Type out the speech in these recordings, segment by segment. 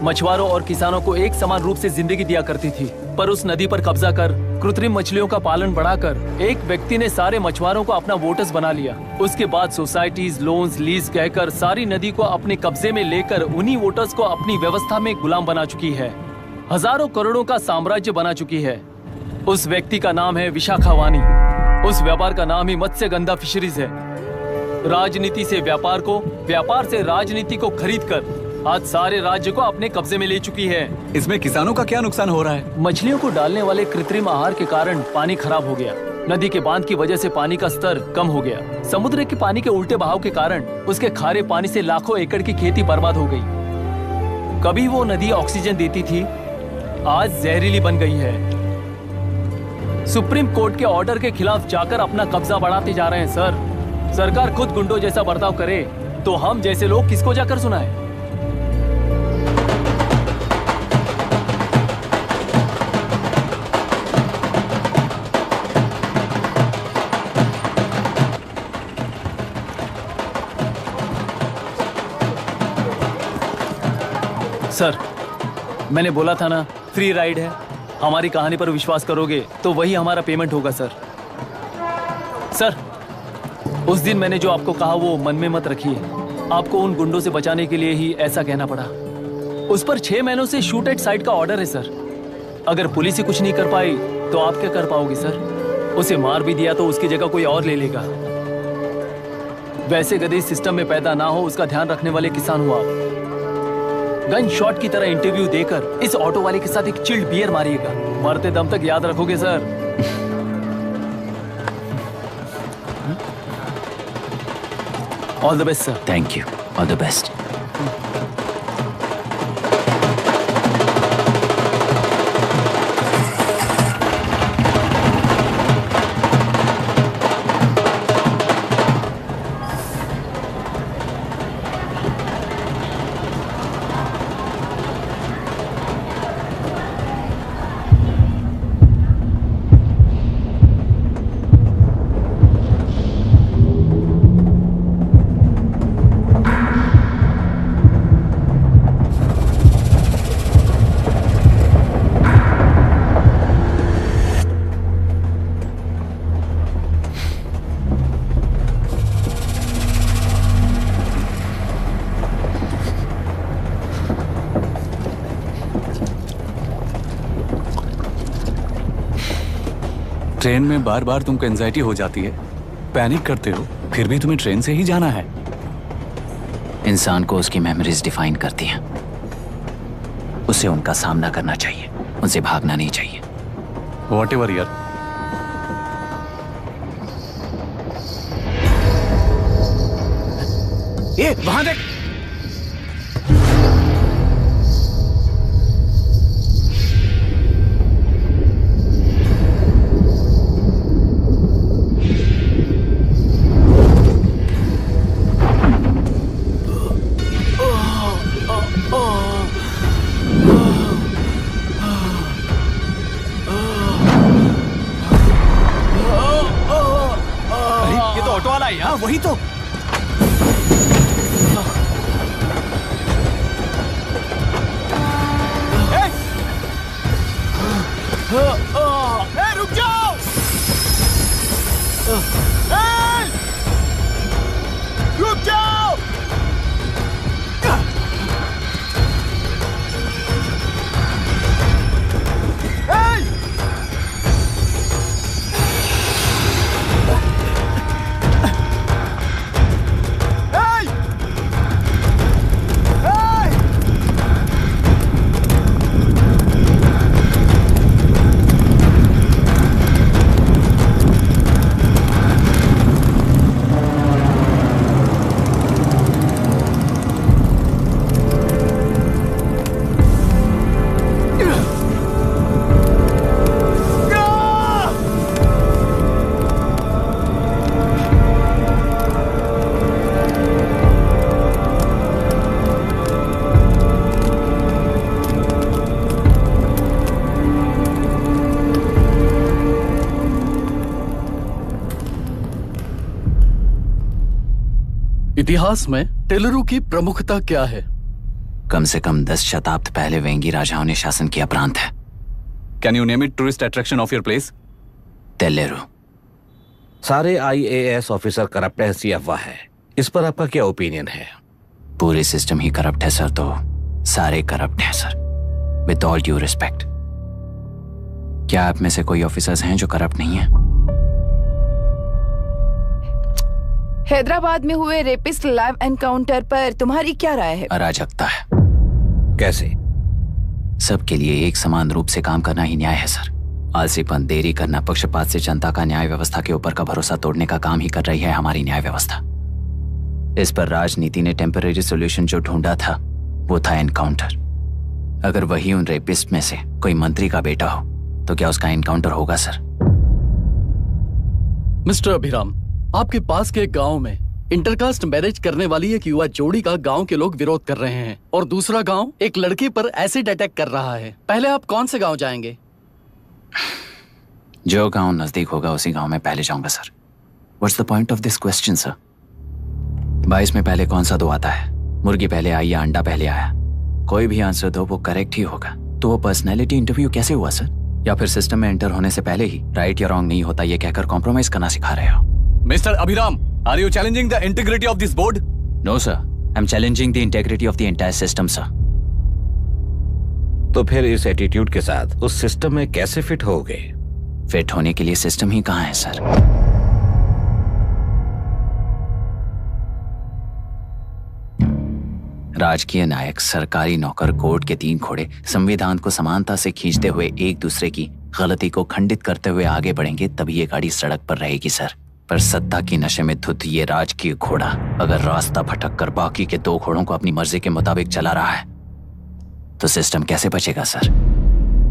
मछुआरों और किसानों को एक समान रूप से जिंदगी दिया करती थी। पर उस नदी पर कब्जा कर कृत्रिम मछलियों का पालन बढ़ाकर एक व्यक्ति ने सारे मछुआरों को अपना वोटर्स बना लिया। उसके बाद सोसाइटीज, लोन्स, लीज कहकर सारी नदी को अपने कब्जे में लेकर उन्हीं वोटर्स को अपनी व्यवस्था में गुलाम बना चुकी है। हजारों करोड़ों का साम्राज्य बना चुकी है। उस व्यक्ति का नाम है विशाखा वानी। उस व्यापार का नाम ही मत्स्यगंधा फिशरीज है। राजनीति से व्यापार को, व्यापार से राजनीति को खरीद कर आज सारे राज्य को अपने कब्जे में ले चुकी है। इसमें किसानों का क्या नुकसान हो रहा है? मछलियों को डालने वाले कृत्रिम आहार के कारण पानी खराब हो गया। नदी के बांध की वजह से पानी का स्तर कम हो गया। समुद्र के पानी के उल्टे बहाव के कारण उसके खारे पानी से लाखों एकड़ की खेती बर्बाद हो गई। कभी वो नदी ऑक्सीजन देती थी, आज जहरीली बन गई है। सुप्रीम कोर्ट के ऑर्डर के खिलाफ जाकर अपना कब्जा बढ़ाते जा रहे हैं सर। सरकार खुद गुंडों जैसा बर्ताव करे तो हम जैसे लोग किसको जाकर सुनाएं? सर, मैंने बोला था ना, फ्री राइड है। हमारी कहानी पर विश्वास करोगे तो वही हमारा पेमेंट होगा सर। सर, उस दिन मैंने जो आपको कहा वो मन में मत रखिए। आपको उन गुंडों से बचाने के लिए ही ऐसा कहना पड़ा। उस पर 6 महीनों से शूट एट साइट का ऑर्डर है सर। अगर पुलिस ही कुछ नहीं कर पाई तो आप क्या कर पाओगे सर? उसे मार भी दिया तो उसकी जगह कोई और ले लेगा। वैसे गधे सिस्टम में पैदा ना हो उसका ध्यान रखने वाले किसान हो आप। गन शॉट की तरह इंटरव्यू देकर इस ऑटो वाले के साथ एक चिल्ड बियर मारिएगा। मरते दम तक याद रखोगे sir. All the best sir. Thank you. All the best. Train में बार बार तुमको एंजाइटी हो जाती है, पैनिक करते हो, फिर भी तुम्हें ट्रेन से ही जाना है। इंसान को उसकी मेमोरीज डिफाइन करती हैं। उसे उनका सामना करना चाहिए, उनसे भागना नहीं चाहिए। व्हाटएवर यार। ये वहां देख। वही तो। रुक जाओ। रुक जाओ। इतिहास में टेलरू की प्रमुखता क्या है? कम से कम 10 शताब्द पहले वेंगी राजाओं ने शासन किया प्रांत है। Can you name it tourist attraction of your place? तेलेरू। सारे IAS ऑफिसर करप्ट है, ऐसी अफवाह है। इस पर आपका क्या ओपिनियन है? पूरे सिस्टम ही करप्ट है सर, तो सारे करप्ट हैं sir, with all due respect. क्या आप में से कोई ऑफिसर्स हैं जो करप्ट नहीं है? हैदराबाद में हुए रेपिस्ट लाइव एनकाउंटर पर तुम्हारी क्या राय है? अराजकता है। कैसे? सबके लिए एक समान रूप से काम करना ही न्याय है सर। आलसीपन, देरी करना, पक्षपात से जनता का न्याय व्यवस्था के ऊपर का भरोसा तोड़ने का काम ही कर रही है हमारी न्याय व्यवस्था। इस पर राजनीति ने टेम्परेरी सोल्यूशन जो ढूंढा था वो था एनकाउंटर। अगर वही उन रेपिस्ट में से कोई मंत्री का बेटा हो तो क्या उसका एनकाउंटर होगा सर? मिस्टर अभिराम, आपके पास के गांव में इंटरकास्ट मैरिज करने वाली एक युवा जोड़ी का गांव के लोग विरोध कर रहे हैं और दूसरा गांव एक लड़की पर एसिड अटैक कर रहा है। पहले आप कौन से गांव जाएंगे? जो गांव नजदीक होगा उसी गांव में पहले जाऊंगा sir. What's the point of this question sir? 22 में पहले कौन सा दो आता है? मुर्गी पहले आई या अंडा पहले आया? कोई भी आंसर दो, वो करेक्ट ही होगा। तो वो पर्सनैलिटी इंटरव्यू कैसे हुआ सर? या फिर सिस्टम में एंटर होने से पहले ही राइट या रॉन्ग नहीं होता ये कहकर कॉम्प्रोमाइज करना सिखा रहे हो? Mister Abhiram, are you challenging the integrity of this board? No sir, I am challenging the integrity of the entire system sir. तो फिर इस एटीट्यूड के साथ उस सिस्टम में कैसे फिट होगे? फिट होने के लिए सिस्टम ही कहाँ है सर? राजकीय नायक, सरकारी नौकर, कोर्ट के 3 घोड़े संविधान को समानता से खींचते हुए एक दूसरे की गलती को खंडित करते हुए आगे बढ़ेंगे तभी ये गाड़ी सड़क पर रहेगी सर। पर सत्ता की नशे में धुत ये राजकीय घोड़ा अगर रास्ता भटक कर बाकी के 2 घोड़ों को अपनी मर्जी के मुताबिक चला रहा है तो सिस्टम कैसे बचेगा सर?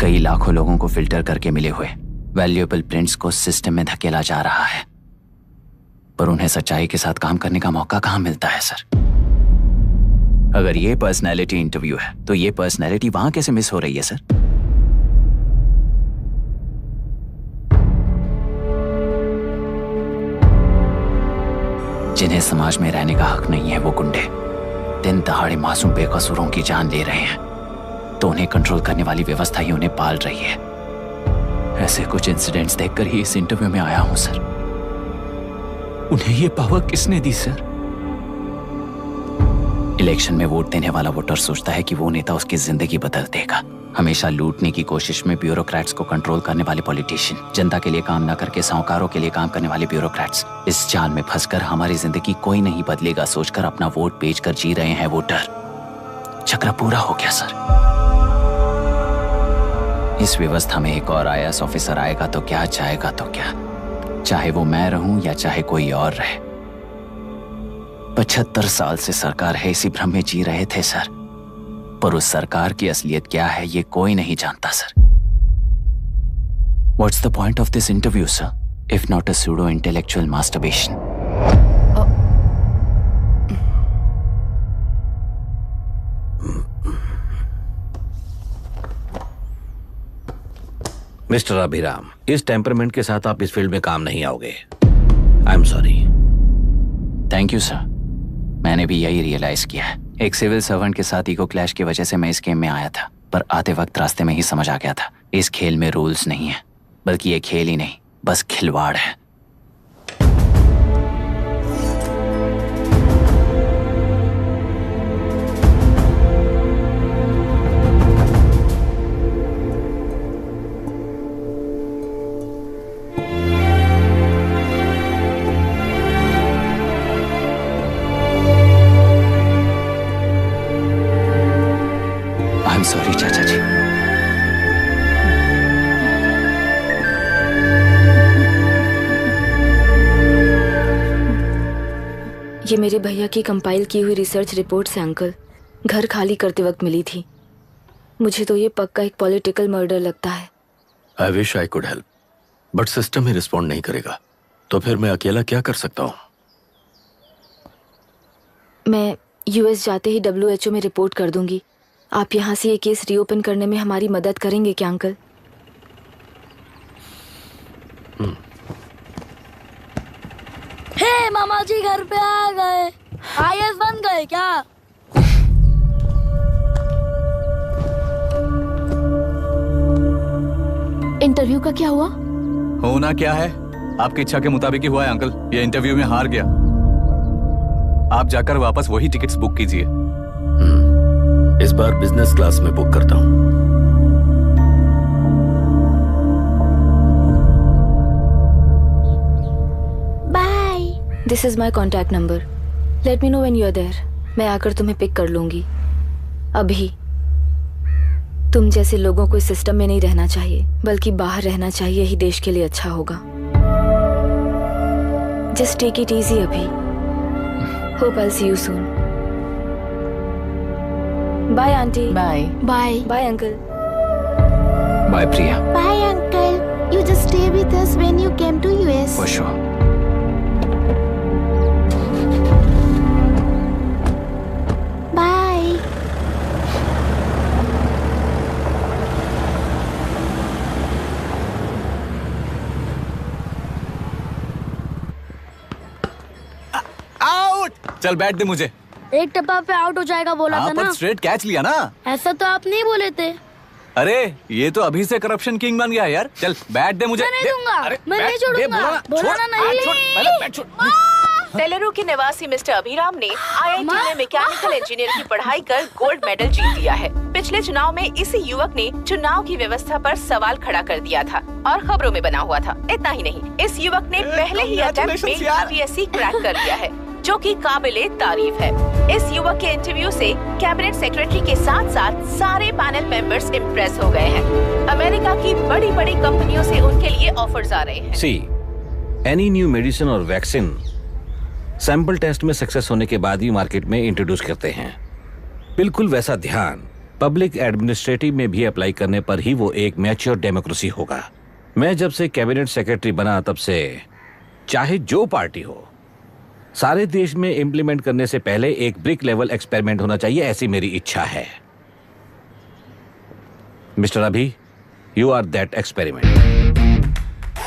कई लाखों लोगों को फिल्टर करके मिले हुए वैल्यूएबल प्रिंट्स को सिस्टम में धकेला जा रहा है, पर उन्हें सच्चाई के साथ काम करने का मौका कहां मिलता है सर? अगर ये पर्सनैलिटी इंटरव्यू है तो ये पर्सनैलिटी वहां कैसे मिस हो रही है सर? जिन्हें समाज में रहने का हक नहीं है वो गुंडे दिन दहाड़े मासूम बेकसूरों की जान ले रहे हैं, तो उन्हें कंट्रोल करने वाली व्यवस्था ही उन्हें पाल रही है। ऐसे कुछ इंसिडेंट्स देखकर ही इस इंटरव्यू में आया हूं सर। उन्हें ये पावर किसने दी सर? इलेक्शन में वोट देने वाला वोटर सोचता है कि वो नेता उसकी जिंदगी बदल देगा। हमेशा लूटने की कोशिश में ब्यूरोक्रेट्स को कंट्रोल करने वाले पॉलिटिशियन, जनता के लिए काम न करके साहूकारों के लिए काम करने वाले ब्यूरोक्रेट्स, इस जाल में फंसकर हमारी जिंदगी कोई नहीं बदलेगा सोचकर अपना वोट बेचकर जी रहे हैं वोटर। चक्र पूरा हो गया सर। इस व्यवस्था में एक और IAS ऑफिसर आएगा तो क्या, जाएगा तो क्या, चाहे वो मैं रहूं या चाहे कोई और रहे। 75 साल से सरकार है इसी भ्रम में जी रहे थे सर, पर उस सरकार की असलियत क्या है ये कोई नहीं जानता sir. What's the point of this interview, sir, if not a pseudo-intellectual masturbation? Mister Abhiram, इस टेम्परमेंट के साथ आप इस फील्ड में काम नहीं आओगे। I am sorry. Thank you sir. मैंने भी यही रियलाइज किया है। एक सिविल सर्वेंट के साथ ईगो क्लैश की वजह से मैं इस गेम में आया था, पर आते वक्त रास्ते में ही समझ आ गया था इस खेल में रूल्स नहीं है, बल्कि ये खेल ही नहीं बस खिलवाड़ है। सॉरी चाचा जी। ये मेरे भैया की कंपाइल की हुई रिसर्च रिपोर्ट से अंकल, घर खाली करते वक्त मिली थी। मुझे तो ये पक्का एक पॉलिटिकल मर्डर लगता है। I wish I could help, but system he respond नहीं करेगा, तो फिर मैं अकेला क्या कर सकता हूँ? मैं US जाते ही WHO में रिपोर्ट कर दूंगी। आप यहाँ से ये केस रीओपन करने में हमारी मदद करेंगे क्या अंकल? हे मामा जी घर पे आ गए। IAS बन गए क्या? इंटरव्यू का क्या हुआ? होना क्या है, आपकी इच्छा के मुताबिक ही हुआ है अंकल। ये इंटरव्यू में हार गया। आप जाकर वापस वही टिकट्स बुक कीजिए। इस बार बिजनेस क्लास में बुक करता हूँ। Bye. This is my contact number. Let me know when you are there. मैं आकर तुम्हें पिक कर लूंगी। अभी तुम जैसे लोगों को इस सिस्टम में नहीं रहना चाहिए, बल्कि बाहर रहना चाहिए। यही देश के लिए अच्छा होगा। जस्ट टेक इट इजी अभी। Hope I see you soon. Bye aunty. Bye bye. Bye uncle. Bye Priya. Bye uncle. You just stay with us when you came to US. For sure. Bye. Out. चल bat दे मुझे। एक टप्पा पे out हो जाएगा बोला था ना। स्ट्रेट कैच लिया ना। ऐसा तो आप नहीं बोले थे। अरे ये तो अभी से करप्शन किंग बन गया यार। चल बैट दे मुझे। मैं नहीं दूंगा। मैं नहीं छोड़ूंगा। बोला ना नहीं। तेलुरु के निवासी मिस्टर अभिराम ने IIT में मैकेनिकल इंजीनियर की पढ़ाई कर गोल्ड मेडल जीत लिया है। पिछले चुनाव में इसी युवक ने चुनाव की व्यवस्था पर सवाल खड़ा कर दिया था और खबरों में बना हुआ था। इतना ही नहीं, इस युवक ने पहले ही अटेम्प्ट में UPSC क्रैक कर लिया है, जो कि काबिले तारीफ है। इस युवक के इंटरव्यू से कैबिनेट सेक्रेटरी के साथ साथ सारे पैनल मेंबर्स इम्प्रेस हो गए हैं। अमेरिका की बड़ी बड़ी कंपनियों से उनके लिए ऑफर्स आ रहे हैं। सी एनी न्यू मेडिसिन और वैक्सीन सैंपल टेस्ट में सक्सेस होने के बाद ही मार्केट में इंट्रोड्यूस करते हैं। बिल्कुल वैसा ध्यान पब्लिक एडमिनिस्ट्रेटिव में भी अप्लाई करने पर ही वो एक मैच्योर डेमोक्रेसी होगा। मैं जब से कैबिनेट सेक्रेटरी बना तब से चाहे जो पार्टी हो, सारे देश में इंप्लीमेंट करने से पहले एक ब्रिक लेवल एक्सपेरिमेंट होना चाहिए, ऐसी मेरी इच्छा है। मिस्टर अभी, यू आर दैट एक्सपेरिमेंट।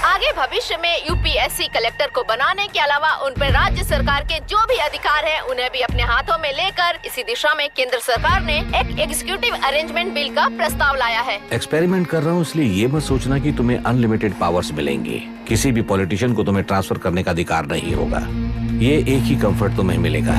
आगे भविष्य में UPSC कलेक्टर को बनाने के अलावा उन पर राज्य सरकार के जो भी अधिकार हैं, उन्हें भी अपने हाथों में लेकर इसी दिशा में केंद्र सरकार ने एक एग्जीक्यूटिव अरेंजमेंट बिल का प्रस्ताव लाया है। एक्सपेरिमेंट कर रहा हूँ इसलिए ये मत सोचना कि तुम्हें अनलिमिटेड पावर्स मिलेंगे। किसी भी पॉलिटिशियन को तुम्हें ट्रांसफर करने का अधिकार नहीं होगा। ये एक ही कंफर्ट तुम्हें मिलेगा।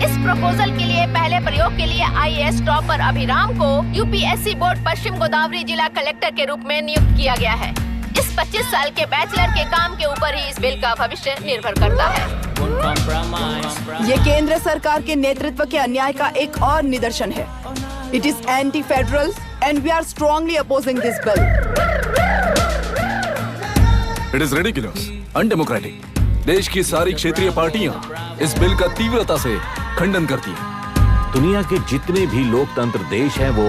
इस प्रपोजल के लिए पहले प्रयोग के लिए IAS टॉपर अभिराम को UPSC बोर्ड पश्चिम गोदावरी जिला कलेक्टर के रूप में नियुक्त किया गया है। इस 25 साल के बैचलर के काम के ऊपर ही इस बिल का भविष्य निर्भर करता है। ये केंद्र सरकार के नेतृत्व के अन्याय का एक और निदर्शन है। It is anti federal and we are strongly opposing this bill. It is ridiculous, undemocratic. देश की सारी क्षेत्रीय पार्टियां इस बिल का तीव्रता से खंडन करती हैं। दुनिया के जितने भी लोकतंत्र देश हैं वो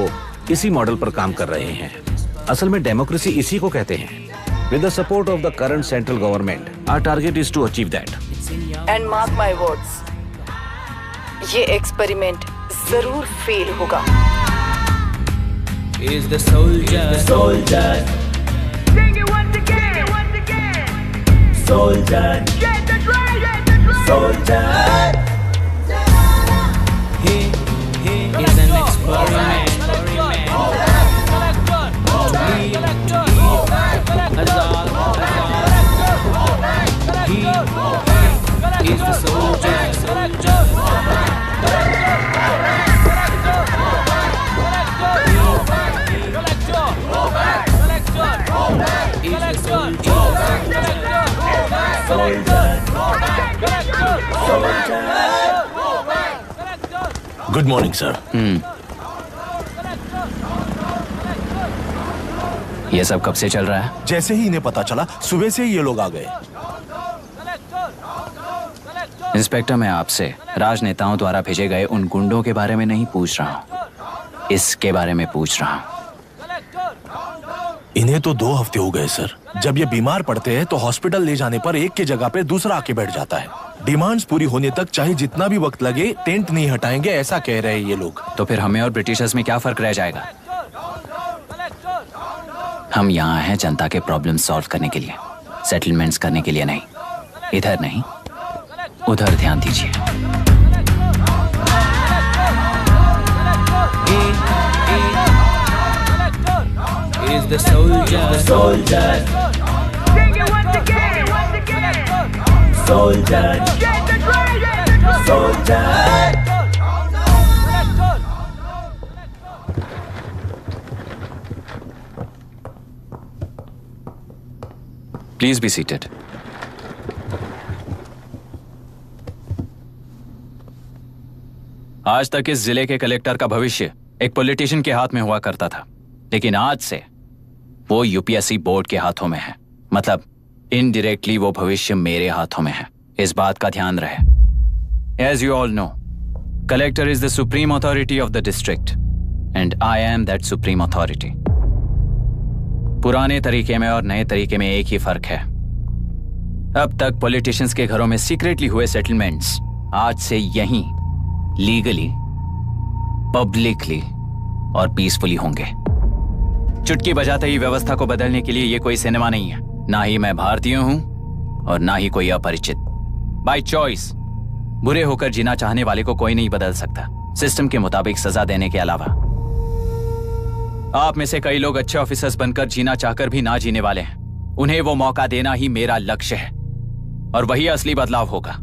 इसी मॉडल पर काम कर रहे हैं। असल में डेमोक्रेसी इसी को कहते हैं। With the support of the current central government, our target is to achieve that. And mark my words, ये एक्सपेरिमेंट जरूर फेल होगा। Is the soldier, soldier. Sing it once again, soldier. Get the drum, soldier. He is an experiment. He is the soldier. Good morning sir. ये सब कब से चल रहा है? जैसे ही इन्हें पता चला, सुबह से ही ये लोग आ गए। इंस्पेक्टर, मैं आपसे राजनेताओं द्वारा भेजे गए उन गुंडों के बारे में नहीं पूछ रहा हूँ, इसके बारे में पूछ रहा हूँ। इन्हें तो 2 हफ्ते हो गए सर। जब ये बीमार पड़ते हैं तो हॉस्पिटल ले जाने पर एक की जगह पे दूसरा आके बैठ जाता है। डिमांड्स पूरी होने तक चाहे जितना भी वक्त लगे, टेंट नहीं हटाएंगे, ऐसा कह रहे हैं ये लोग। तो फिर हमें और ब्रिटिशर्स में क्या फर्क रह जाएगा? हम यहाँ हैं जनता के प्रॉब्लम सॉल्व करने के लिए, सेटलमेंट्स करने के लिए नहीं। इधर नहीं, उधर ध्यान दीजिए। Is the soldiers. Soldiers. Sing it once again. Soldiers. Get the dragon. Soldiers. Please be seated. आज तक इस जिले के कलेक्टर का भविष्य एक पॉलिटिशियन के हाथ में हुआ करता था, लेकिन आज से वो यूपीएससी बोर्ड के हाथों में है। मतलब इनडायरेक्टली वो भविष्य मेरे हाथों में है। इस बात का ध्यान रहे। As you all know, collector is the supreme authority of the district, and I am that supreme authority. पुराने तरीके में और नए तरीके में एक ही फर्क है। अब तक पॉलिटिशियंस के घरों में सीक्रेटली हुए सेटलमेंट्स आज से यहीं लीगली, पब्लिकली और पीसफुली होंगे। चुटकी बजाते ही व्यवस्था को बदलने के लिए ये कोई सिनेमा नहीं है। ना ही मैं भारतीय हूं और ना ही कोई अपरिचित। बाय चॉइस बुरे होकर जीना चाहने वाले को कोई नहीं बदल सकता, सिस्टम के मुताबिक सजा देने के अलावा। आप में से कई लोग अच्छे ऑफिसर्स बनकर जीना चाहकर भी ना जीने वाले हैं। उन्हें वो मौका देना ही मेरा लक्ष्य है और वही असली बदलाव होगा।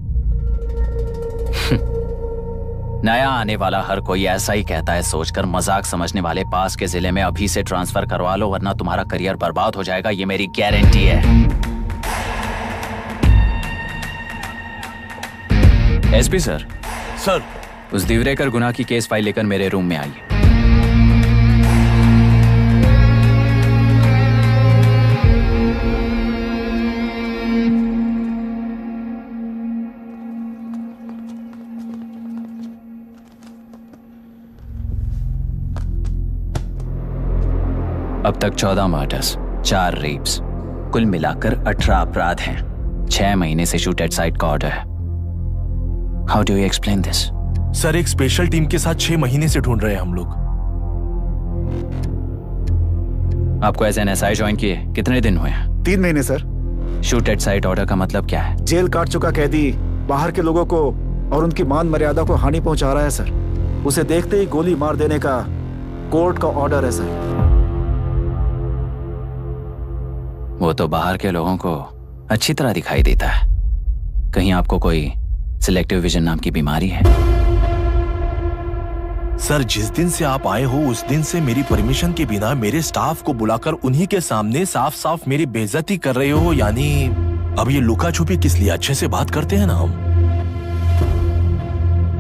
नया आने वाला हर कोई ऐसा ही कहता है सोचकर मजाक समझने वाले पास के जिले में अभी से ट्रांसफर करवा लो, वरना तुम्हारा करियर बर्बाद हो जाएगा। ये मेरी गारंटी है। SP sir. सर। उस दिवरेकर गुनाह की केस फाइल लेकर मेरे रूम में आइए। अब तक 14 मर्डर्स, 4 रेप्स, कुल मिलाकर 18 अपराध हैं। 6 महीने से शूट एट साइट का ऑर्डर है। How do you explain this? Sir, एक स्पेशल टीम के साथ 6 महीने से ढूंढ रहे हैं हम लोग। आपको एज एन एसआई ज्वाइन किए कितने दिन हुए हैं? 3 महीने sir. Shoot at site order का मतलब क्या है? जेल काट चुका कैदी बाहर के लोगों को और उनकी मान मर्यादा को हानि पहुंचा रहा है सर। उसे देखते ही गोली मार देने का कोर्ट का ऑर्डर है सर। वो तो बाहर के लोगों को अच्छी तरह दिखाई देता है। कहीं आपको कोई सिलेक्टिव विजन नाम की बीमारी है? सर, जिस दिन से आप आए हो उस दिन से मेरी परमिशन के बिना मेरे स्टाफ को बुलाकर उन्हीं के सामने साफ साफ मेरी बेइज्जती कर रहे हो। यानी अब ये लुका छुपी किस लिए? अच्छे से बात करते हैं ना हम।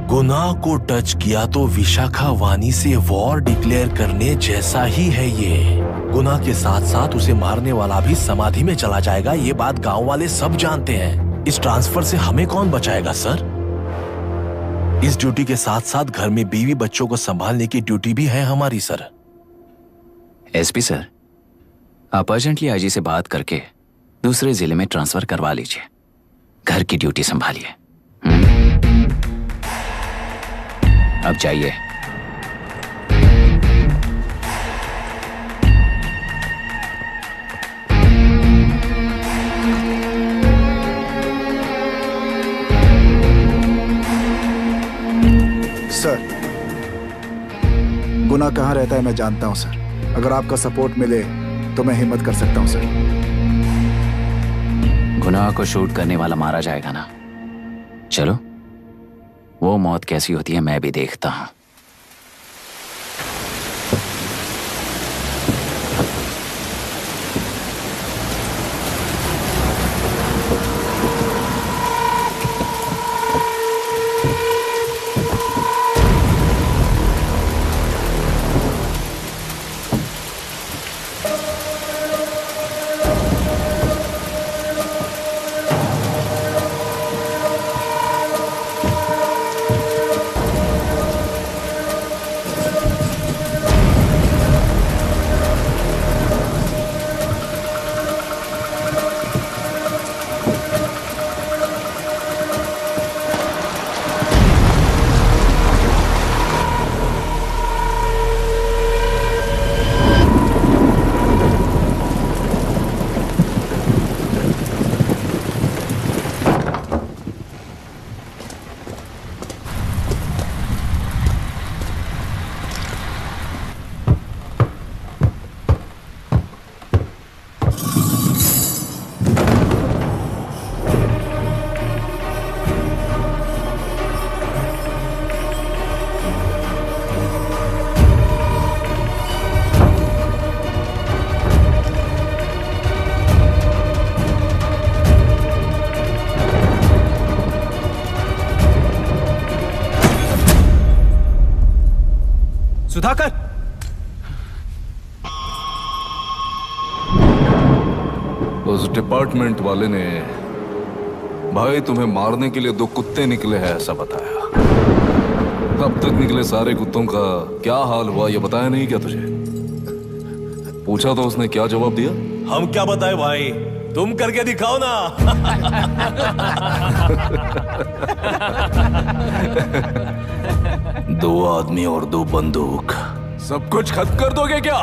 गुनाह को टच किया तो विशाखा वानी से वॉर डिक्लेयर करने जैसा ही है ये। गुनाह के साथ साथ उसे मारने वाला भी समाधि में चला जाएगा। ये बात गांव वाले सब जानते हैं। इस ट्रांसफर से हमें कौन बचाएगा सर? इस ड्यूटी के साथ साथ घर में बीवी बच्चों को संभालने की ड्यूटी भी है हमारी सर। एसपी सर, आप अर्जेंटली आईजी से बात करके दूसरे जिले में ट्रांसफर करवा लीजिए। घर की ड्यूटी संभालिए। अब जाइए। सर, गुनाह कहाँ रहता है मैं जानता हूं सर। अगर आपका सपोर्ट मिले तो मैं हिम्मत कर सकता हूं सर। गुनाह को शूट करने वाला मारा जाएगा ना? चलो, वो मौत कैसी होती है मैं भी देखता हूं। उस डिपार्टमेंट वाले ने भाई तुम्हें मारने के लिए 2 कुत्ते निकले हैं ऐसा बताया। अब तक निकले सारे कुत्तों का क्या हाल हुआ ये बताया नहीं क्या तुझे? पूछा तो उसने क्या जवाब दिया? हम क्या बताए भाई, तुम करके दिखाओ ना। 2 आदमी और 2 बंदूक, सब कुछ खत्म कर दोगे क्या?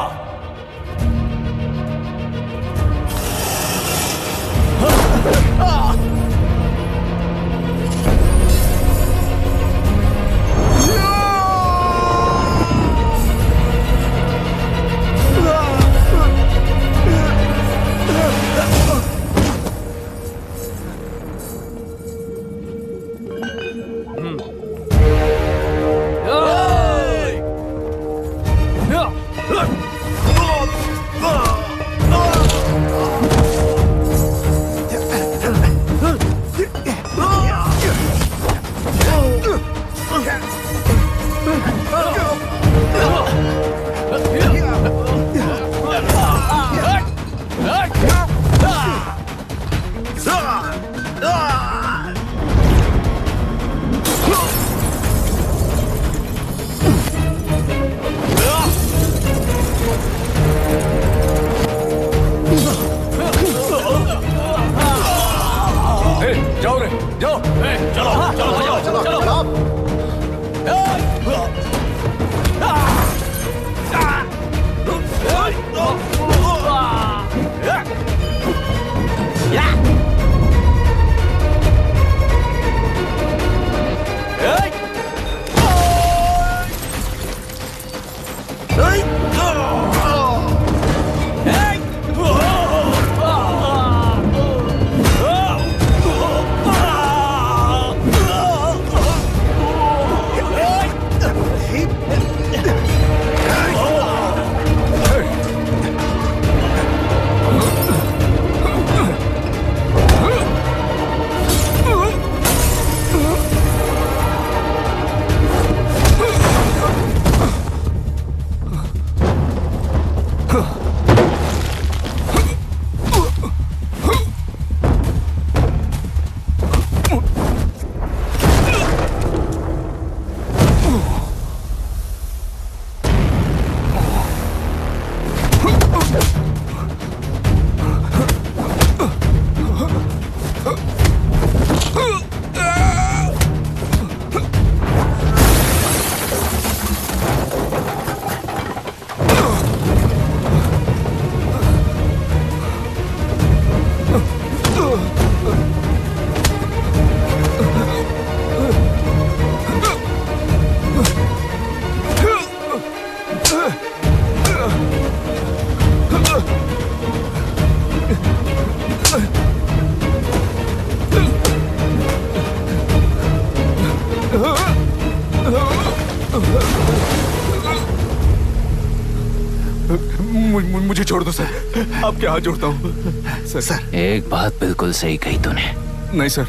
मुझे छोड़ दो सर, आपके हाथ जोड़ता हूँ सर। एक बात बिल्कुल सही कही तूने। नहीं सर,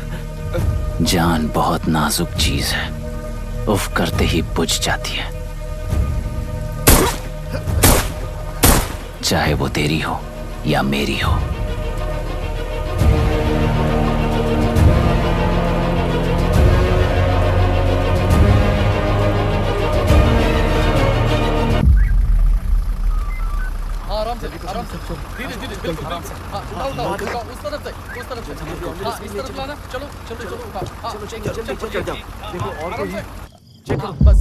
जान बहुत नाजुक चीज है, उफ करते ही बुझ जाती है, चाहे वो तेरी हो या मेरी हो। आराम से धीरे धीरे बिल्कुल आराम से। हाँ उठाओ उस तरफ से हाँ इस तरफ लाना। चलो चलो चलो उठाओ। हाँ चल जाओ। देखो और कोई है, चेक करो बस।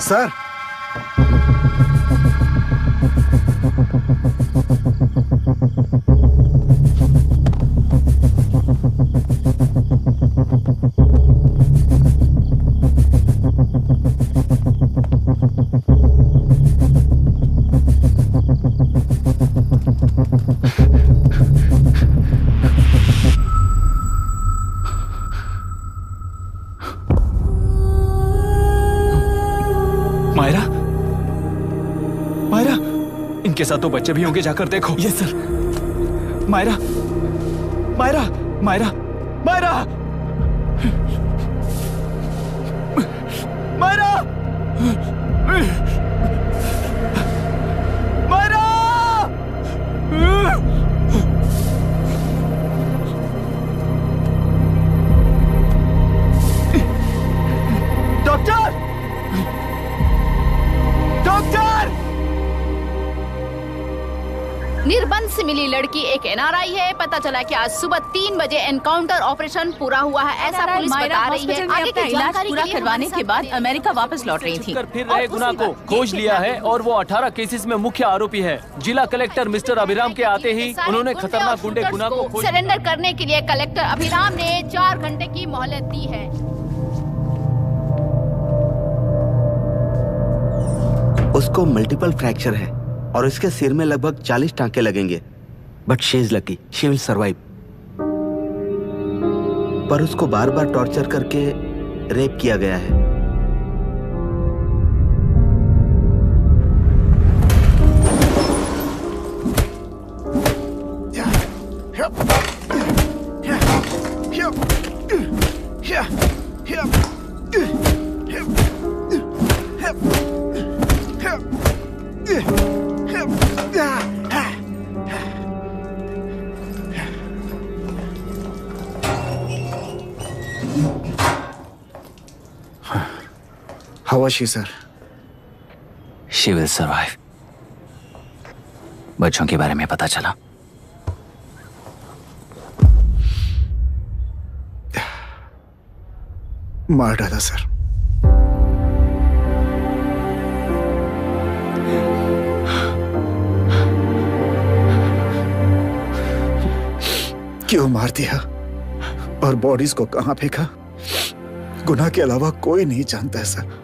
सर इनके साथ तो बच्चे भी होंगे, जाकर देखो। Yes sir. Myra Myra Myra Myra Myra! Myra! Doctor! Doctor! निर्बंध से मिली लड़की एक एनआरआई है। पता चला कि आज सुबह 3 बजे एनकाउंटर ऑपरेशन पूरा हुआ है, ऐसा पुलिस बता रही है। आगे का इलाज पूरा करवाने के बाद अमेरिका वापस लौट रही थी। फिर रहे गुना को खोज लिया है और वो 18 केसेस में मुख्य आरोपी है। जिला कलेक्टर मिस्टर अभिराम के आते ही उन्होंने खतरनाक गुंडे गुना को सरेंडर करने के लिए कलेक्टर अभिराम ने 4 घंटे की मोहलत दी है। उसको मल्टीपल फ्रैक्चर है और इसके सिर में लगभग 40 टांके लगेंगे, but she is lucky, she will survive. पर उसको बार बार टॉर्चर करके रेप किया गया है। How was she, sir? She will survive. बच्चों के बारे में पता चला? मार डाला सर। क्यों मार दिया और बॉडीज को कहां फेंका, गुनाह के अलावा कोई नहीं जानता है सर।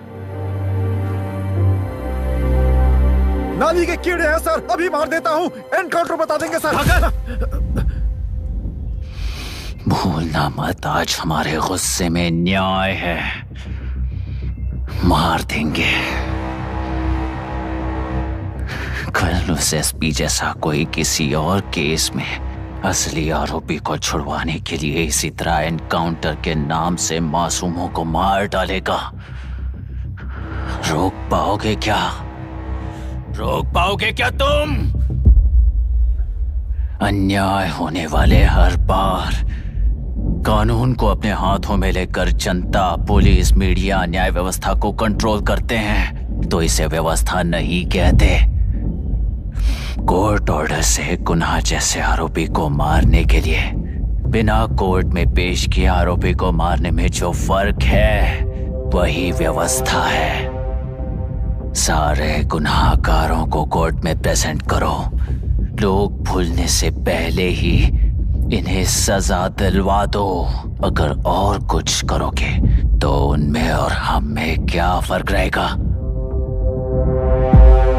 नाली के कीड़े हैं सर, अभी मार देता हूं, एनकाउंटर बता देंगे सर। भूलना मत, आज हमारे गुस्से में न्याय है, मार देंगे। कल उस एसपी जैसा कोई किसी और केस में असली आरोपी को छुड़वाने के लिए इसी तरह एनकाउंटर के नाम से मासूमों को मार डालेगा। रोक पाओगे क्या? रोक पाओगे क्या तुम? अन्याय होने वाले हर बार कानून को अपने हाथों में लेकर जनता, पुलिस, मीडिया, न्याय व्यवस्था को कंट्रोल करते हैं तो इसे व्यवस्था नहीं कहते। कोर्ट ऑर्डर से गुनाह जैसे आरोपी को मारने के लिए बिना कोर्ट में पेश किए आरोपी को मारने में जो फर्क है वही व्यवस्था है। सारे गुनाहगारों को कोर्ट में प्रेजेंट करो, लोग भूलने से पहले ही इन्हें सजा दिलवा दो। अगर और कुछ करोगे तो उनमें और हम में क्या फर्क रहेगा?